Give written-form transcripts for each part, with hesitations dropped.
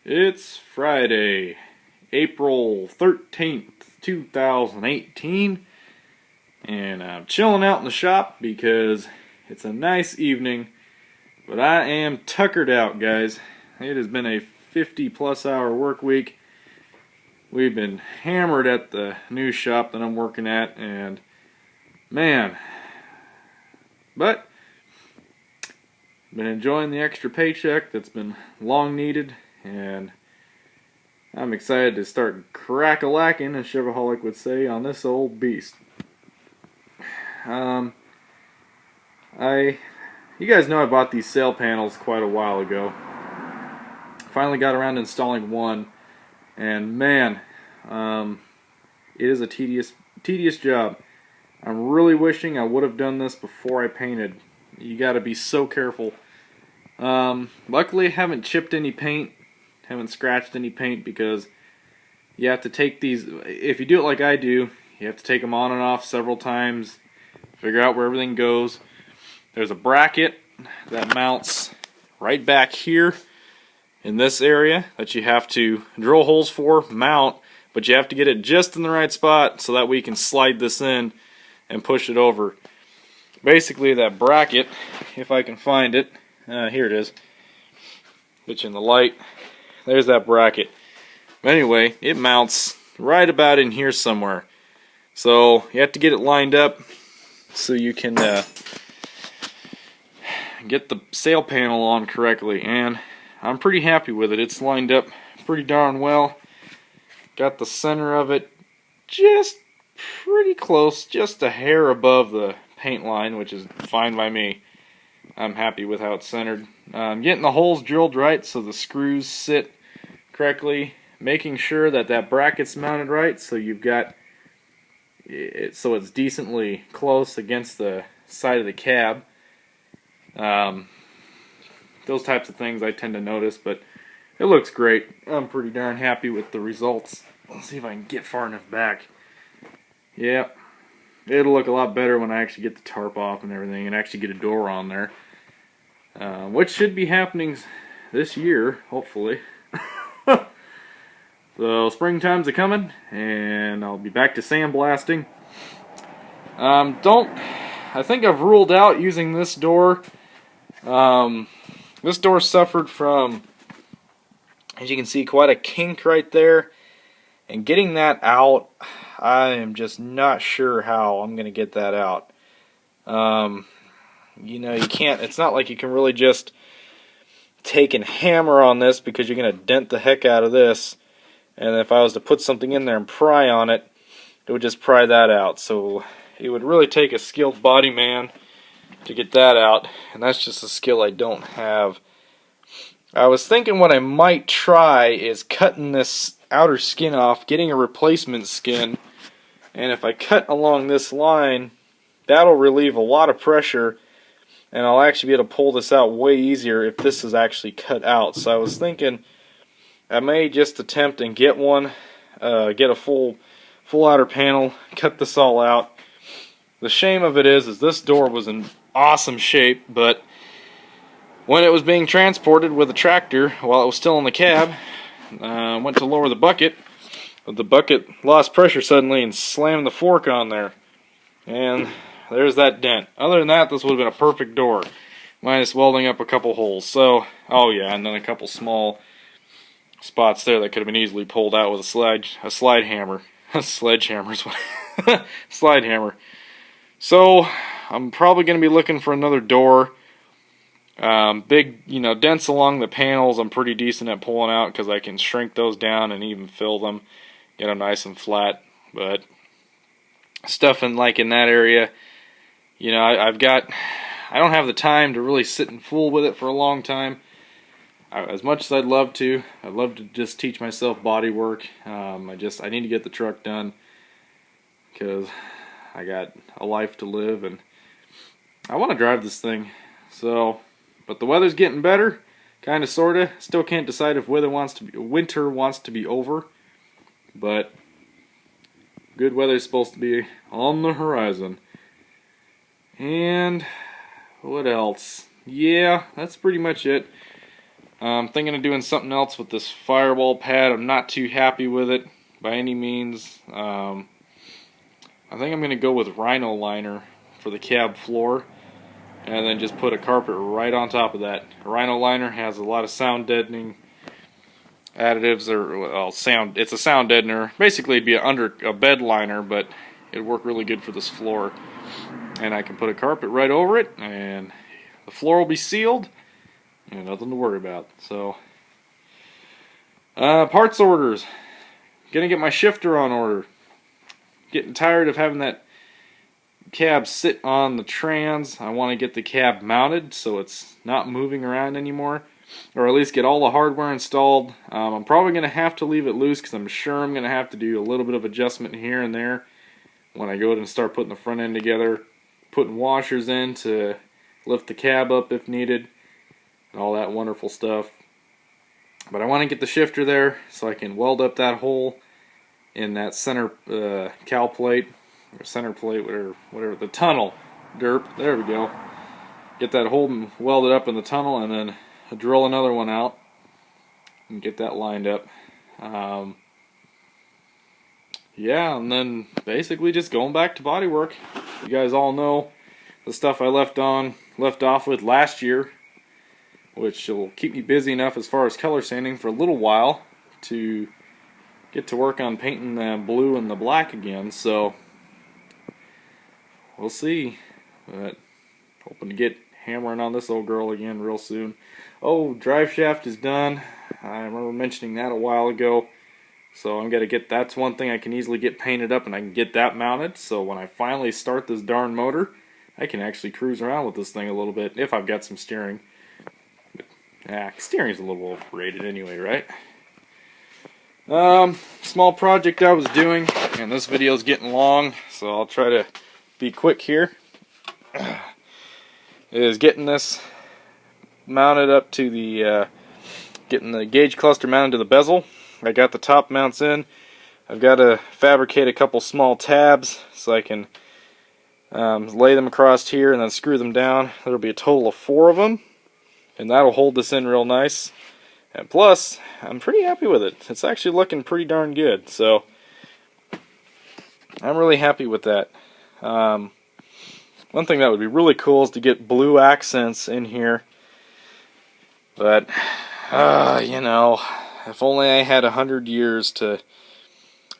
It's Friday, April 13th, 2018, and I'm chilling out in the shop because it's a nice evening, but I am tuckered out, guys. It has been a 50-plus hour work week. We've been hammered at the new shop that I'm working at, and man, but been enjoying the extra paycheck that's been long needed. And I'm excited to start crack-a-lacking, as Chevaholic would say, on this old beast. You guys know I bought these sail panels quite a while ago. Finally got around to installing one, and man, it is a tedious job. I'm really wishing I would have done this before I painted. You got to be so careful. Luckily, I haven't chipped any paint. Haven't scratched any paint because you have to take these, if you do it like I do, you have to take them on and off several times, figure out where everything goes. There's a bracket that mounts right back here in this area that you have to drill holes for, mount, but you have to get it just in the right spot so that we can slide this in and push it over. Basically, that bracket, if I can find it, here it is, get you in the light. There's that bracket. But anyway, it mounts right about in here somewhere. So you have to get it lined up so you can get the sail panel on correctly. And I'm pretty happy with it. It's lined up pretty darn well. Got the center of it just pretty close, just a hair above the paint line, which is fine by me. I'm happy with how it's centered. Getting the holes drilled right so the screws sit correctly, making sure that that bracket's mounted right so you've got it so it's decently close against the side of the cab. Those types of things I tend to notice, but it looks great. I'm pretty darn happy with the results. Let's see if I can get far enough back. Yeah, it'll look a lot better when I actually get the tarp off and everything and actually get a door on there. Which should be happening this year, hopefully. So springtime's a-coming, and I'll be back to sandblasting. I think I've ruled out using this door. This door suffered from, as you can see, quite a kink right there. And getting that out, I am just not sure how I'm going to get that out. You know, you can't, it's not like you can really just take and hammer on this because you're going to dent the heck out of this. And if I was to put something in there and pry on it, it would just pry that out. So it would really take a skilled body man to get that out, and that's just a skill I don't have. I was thinking what I might try is cutting this outer skin off, getting a replacement skin, and if I cut along this line, that'll relieve a lot of pressure, and I'll actually be able to pull this out way easier if this is actually cut out. So I was thinking I may just attempt and get one, get a full outer panel, cut this all out. The shame of it is this door was in awesome shape, but when it was being transported with a tractor while it was still in the cab, went to lower the bucket, but the bucket lost pressure suddenly and slammed the fork on there. And there's that dent. Other than that, this would have been a perfect door, minus welding up a couple holes. So, oh yeah, and then a couple small spots there that could have been easily pulled out with a slide hammer. A sledgehammer is what slide hammer. So I'm probably going to be looking for another door. Big, dents along the panels I'm pretty decent at pulling out because I can shrink those down and even fill them, get them nice and flat. But stuff in that area, I don't have the time to really sit and fool with it for a long time. As much as I'd love to just teach myself body work. I need to get the truck done because I got a life to live and I want to drive this thing. So, but the weather's getting better, kind of, sorta. Still can't decide if winter wants to be over, but good weather is supposed to be on the horizon. And what else? Yeah, that's pretty much it. I'm thinking of doing something else with this firewall pad. I'm not too happy with it by any means. I think I'm going to go with Rhino liner for the cab floor, and then just put a carpet right on top of that. Rhino liner has a lot of sound deadening additives, or well, sound. It's a sound deadener. Basically, it'd be under a bed liner, but it'd work really good for this floor. And I can put a carpet right over it, and the floor will be sealed, and nothing to worry about. So, parts orders. Gonna get my shifter on order. Getting tired of having that cab sit on the trans. I want to get the cab mounted so it's not moving around anymore, or at least get all the hardware installed. I'm probably going to have to leave it loose because I'm sure I'm going to have to do a little bit of adjustment here and there when I go and start putting the front end together, putting washers in to lift the cab up if needed, and all that wonderful stuff. But I want to get the shifter there so I can weld up that hole in that center cowl plate, or center plate, whatever, the tunnel, derp, there we go. Get that hole welded up in the tunnel, and then drill another one out and get that lined up. Yeah, and then basically just going back to body work. You guys all know the stuff I left off with last year, which will keep me busy enough as far as color sanding for a little while to get to work on painting the blue and the black again. So we'll see, but hoping to get hammering on this old girl again real soon. Oh, drive shaft is done. I remember mentioning that a while ago. So I'm gonna get, that's one thing I can easily get painted up, and I can get that mounted. So when I finally start this darn motor, I can actually cruise around with this thing a little bit if I've got some steering. But, steering's a little overrated anyway, right? Small project I was doing, and this video's getting long, so I'll try to be quick here. Is getting this mounted up to the, getting the gauge cluster mounted to the bezel. I got the top mounts in. I've got to fabricate a couple small tabs so I can lay them across here and then screw them down. There'll be a total of 4 of them, and that'll hold this in real nice. And plus, I'm pretty happy with it. It's actually looking pretty darn good, so I'm really happy with that. One thing that would be really cool is to get blue accents in here, but you know, if only I had 100 years to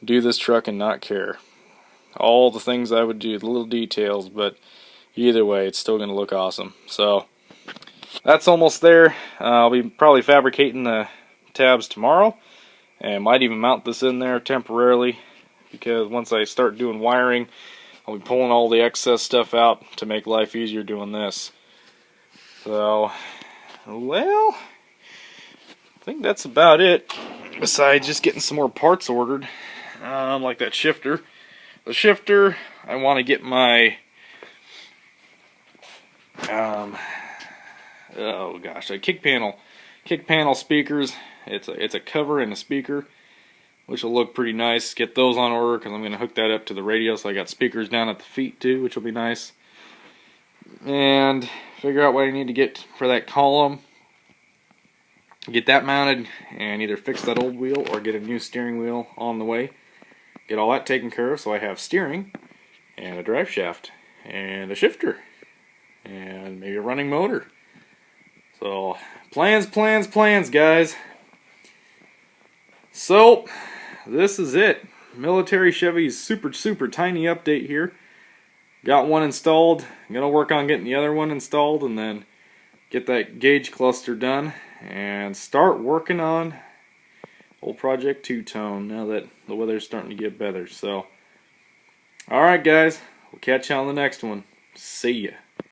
do this truck and not care. All the things I would do, the little details, but either way, it's still going to look awesome. So that's almost there. I'll be probably fabricating the tabs tomorrow, and might even mount this in there temporarily, because once I start doing wiring, I'll be pulling all the excess stuff out to make life easier doing this. So, well, I think that's about it, besides just getting some more parts ordered, like that shifter. The shifter, I want to get my, oh gosh, a kick panel speakers. It's a cover and a speaker, which will look pretty nice. Get those on order, because I'm going to hook that up to the radio, so I got speakers down at the feet too, which will be nice. And figure out what I need to get for that column. Get that mounted, and either fix that old wheel or get a new steering wheel on the way. Get all that taken care of, so I have steering, and a drive shaft, and a shifter, and maybe a running motor. So, plans, guys. So, this is it. Military Chevy's super tiny update here. Got one installed. I'm going to work on getting the other one installed, and then get that gauge cluster done, and start working on old Project Two-Tone now that the weather's starting to get better. So, alright guys, we'll catch you on the next one. See ya.